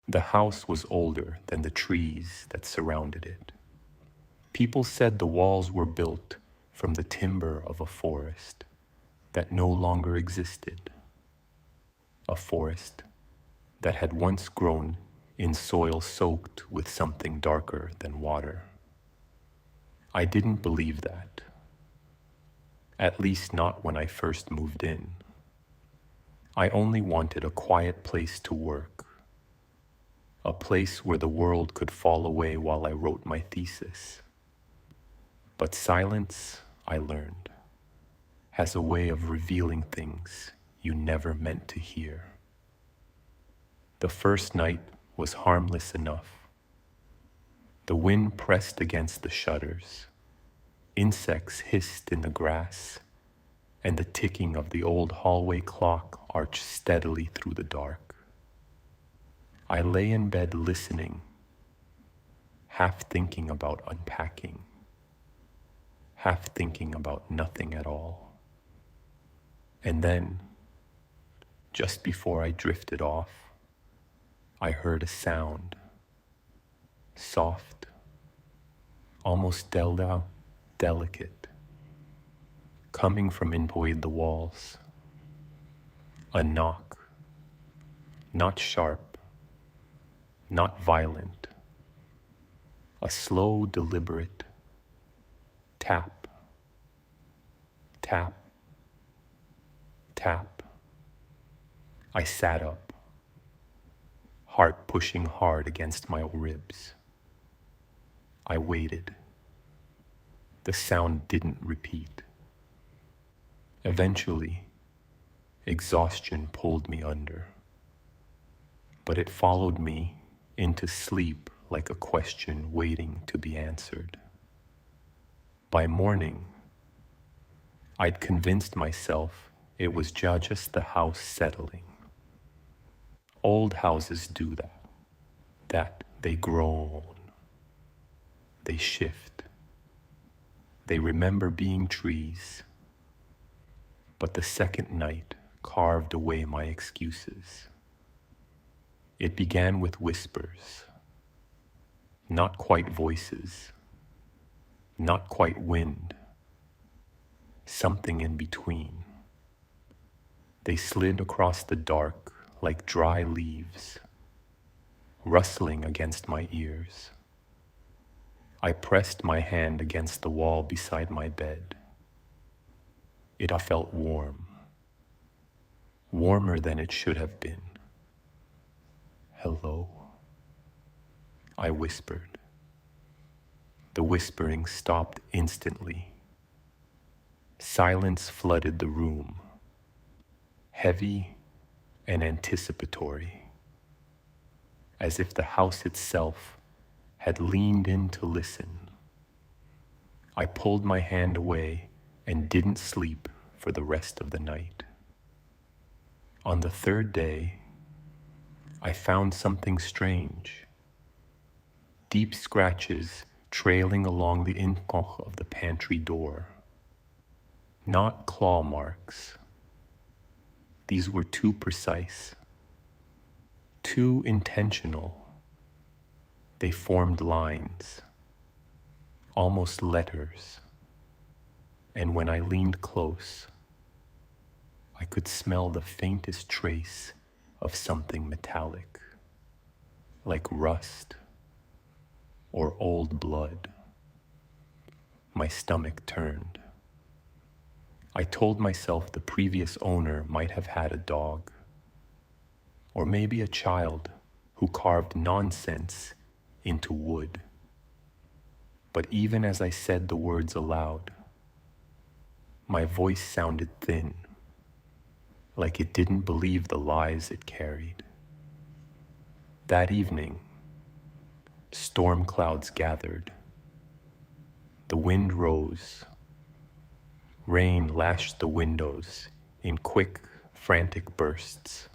The house was older than the trees that surrounded it. People said the walls were built from the timber of a forest that no longer existed, a forest that had once grown in soil soaked with something darker than water. I didn't believe that, at least not when I first moved in. I only wanted a quiet place to work, a place where the world could fall away while I wrote my thesis. But silence, I learned, has a way of revealing things you never meant to hear. The first night was harmless enough. The wind pressed against the shutters, insects hissed in the grass, and the ticking of the old hallway clock arched steadily through the dark. I lay in bed listening, half thinking about unpacking, half thinking about nothing at all. And then, just before I drifted off, I heard a sound, soft, almost delicate, coming from inside the walls. A knock, not sharp, not violent, a slow, deliberate tap, tap, tap. I sat up, heart pushing hard against my ribs. I waited. The sound didn't repeat. Eventually, exhaustion pulled me under, but it followed me into sleep like a question waiting to be answered. By morning, I'd convinced myself it was just the house settling. Old houses do that they groan, they shift, they remember being trees. But the second night carved away my excuses. It began with whispers, not quite voices, not quite wind, something in between. They slid across the dark like dry leaves, rustling against my ears. I pressed my hand against the wall beside my bed. It felt warm, warmer than it should have been. Hello, I whispered. The whispering stopped instantly. Silence flooded the room, heavy and anticipatory, as if the house itself had leaned in to listen. I pulled my hand away and didn't sleep for the rest of the night. On the third day, I found something strange. Deep scratches trailing along the inkoch of the pantry door. Not claw marks. These were too precise, too intentional. They formed lines, almost letters, and when I leaned close, I could smell the faintest trace of something metallic, like rust or old blood. My stomach turned. I told myself the previous owner might have had a dog, or maybe a child who carved nonsense into wood. But even as I said the words aloud, my voice sounded thin, like it didn't believe the lies it carried. That evening, storm clouds gathered. The wind rose. Rain lashed the windows in quick, frantic bursts.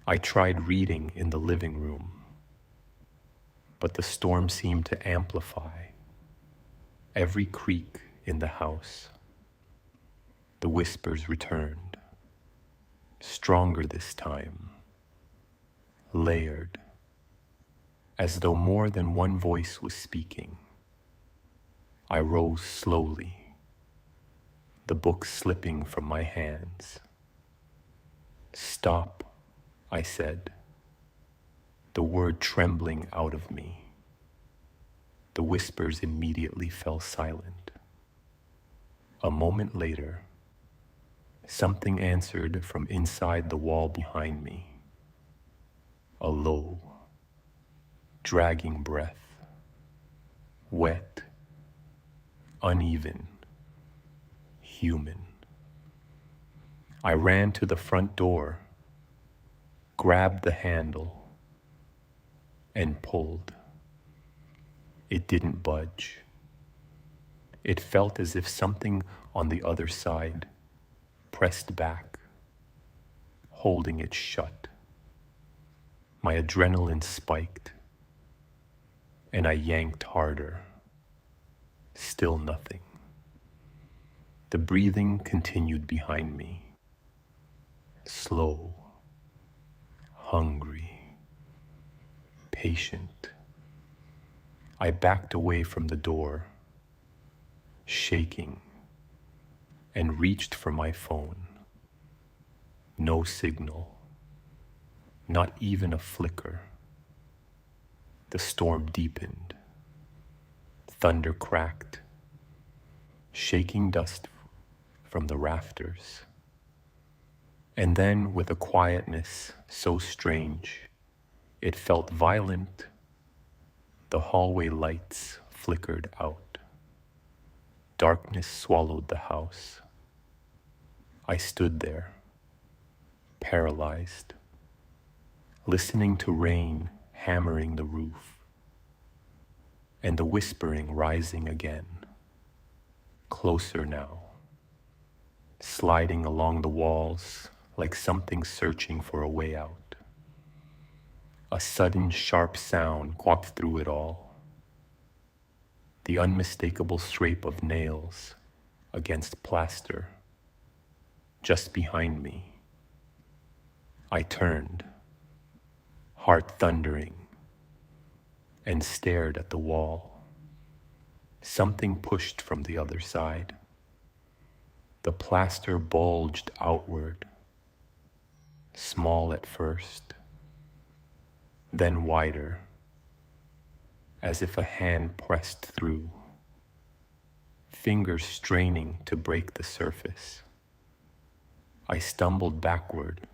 I tried reading in the living room, but the storm seemed to amplify every creak in the house. The whispers returned, stronger this time, layered, as though more than one voice was speaking. I rose slowly, the book slipping from my hands. "Stop," I said, the word trembling out of me. The whispers immediately fell silent. A moment later, something answered from inside the wall behind me. A low, dragging breath, wet, uneven, human. I ran to the front door, grabbed the handle, and pulled. It didn't budge. It felt as if something on the other side pressed back, holding it shut. My adrenaline spiked, and I yanked harder. Still nothing. The breathing continued behind me. Slow, hungry, patient. I backed away from the door, shaking, and reached for my phone. No signal, not even a flicker. The storm deepened. Thunder cracked, shaking dust from the rafters. And then, with a quietness so strange, it felt violent, the hallway lights flickered out. Darkness swallowed the house. I stood there, paralyzed, listening to rain hammering the roof, and the whispering rising again, closer now, sliding along the walls like something searching for a way out. A sudden sharp sound walked through it all. The unmistakable scrape of nails against plaster just behind me. I turned, heart thundering, and stared at the wall. Something pushed from the other side. The plaster bulged outward, small at first, then wider, as if a hand pressed through, fingers straining to break the surface. I stumbled backward,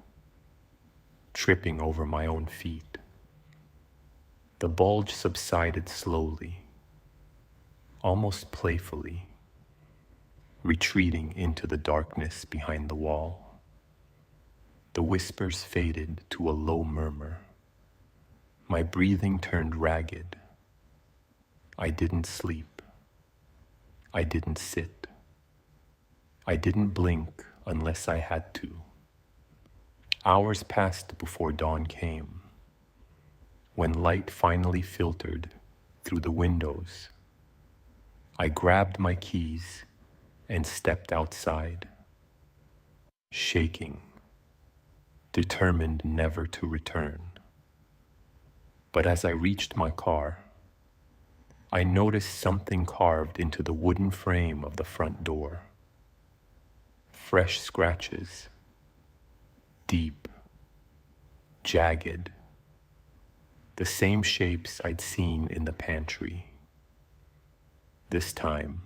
tripping over my own feet. The bulge subsided slowly, almost playfully, retreating into the darkness behind the wall. The whispers faded to a low murmur. My breathing turned ragged. I didn't sleep. I didn't sit. I didn't blink unless I had to. Hours passed before dawn came. When light finally filtered through the windows, I grabbed my keys and stepped outside, shaking, determined never to return. But as I reached my car, I noticed something carved into the wooden frame of the front door. Fresh scratches, deep, jagged, the same shapes I'd seen in the pantry. This time,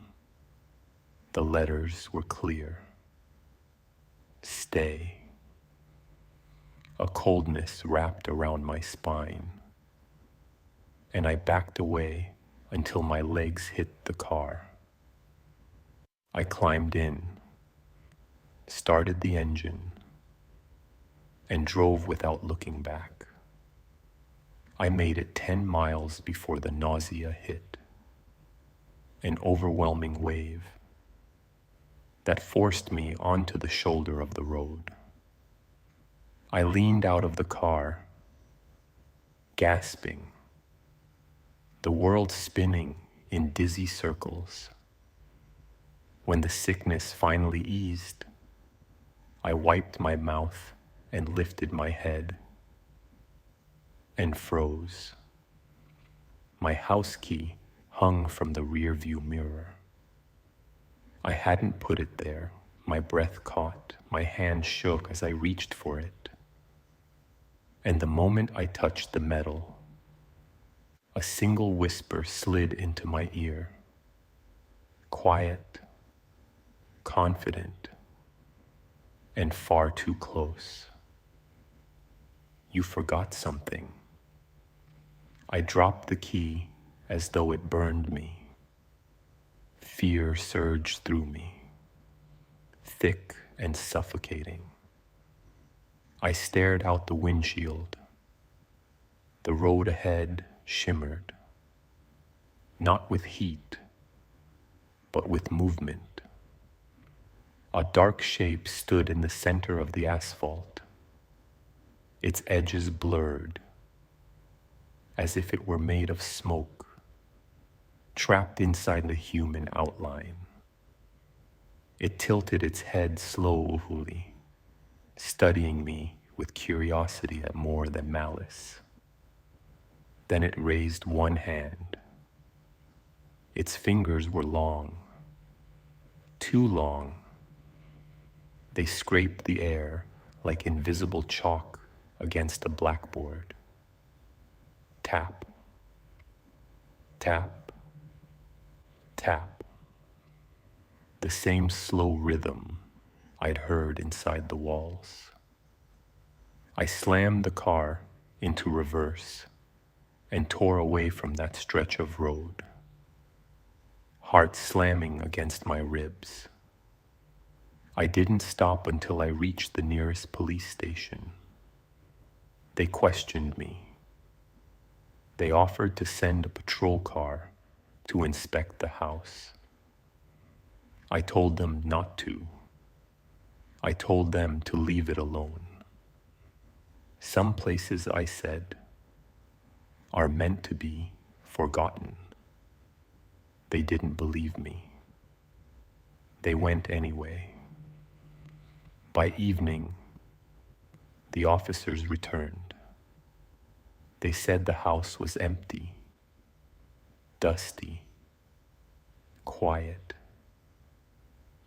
the letters were clear. Stay. A coldness wrapped around my spine, and I backed away until my legs hit the car. I climbed in, started the engine, and drove without looking back. I made it 10 miles before the nausea hit, an overwhelming wave that forced me onto the shoulder of the road. I leaned out of the car, gasping, the world spinning in dizzy circles. When the sickness finally eased, I wiped my mouth and lifted my head. and froze. My house key hung from the rearview mirror. I hadn't put it there. My breath caught, my hand shook as I reached for it. And the moment I touched the metal, a single whisper slid into my ear. Quiet, confident, and far too close. You forgot something. I dropped the key as though it burned me. Fear surged through me, thick and suffocating. I stared out the windshield. The road ahead shimmered, not with heat, but with movement. A dark shape stood in the center of the asphalt, its edges blurred, as if it were made of smoke, trapped inside the human outline. It tilted its head slowly, studying me with curiosity at more than malice. Then it raised one hand. Its fingers were long, too long. They scraped the air like invisible chalk against a blackboard. Tap, tap, tap. The same slow rhythm I'd heard inside the walls. I slammed the car into reverse and tore away from that stretch of road, heart slamming against my ribs. I didn't stop until I reached the nearest police station. They questioned me. They offered to send a patrol car to inspect the house. I told them not to. I told them to leave it alone. Some places, I said, are meant to be forgotten. They didn't believe me. They went anyway. By evening, the officers returned. They said the house was empty, dusty, quiet.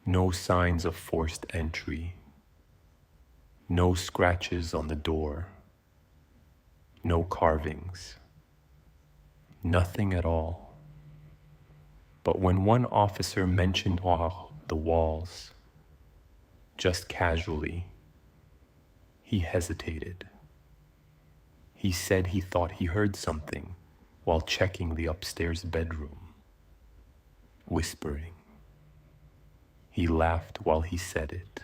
No signs of forced entry. No scratches on the door. No carvings. Nothing at all. But when one officer mentioned the walls, just casually, he hesitated. He said he thought he heard something while checking the upstairs bedroom, whispering. He laughed while he said it,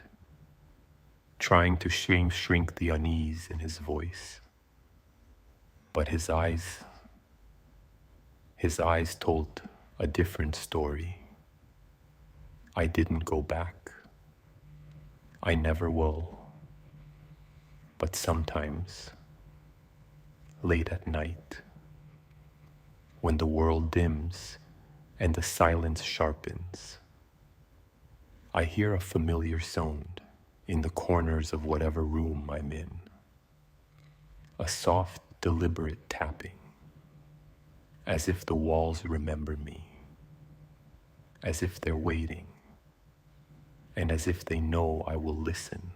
trying to shrink the unease in his voice. But his eyes told a different story. I didn't go back. I never will. But sometimes, late at night, when the world dims and the silence sharpens, I hear a familiar sound in the corners of whatever room I'm in. A soft, deliberate tapping, as if the walls remember me, as if they're waiting, and as if they know I will listen.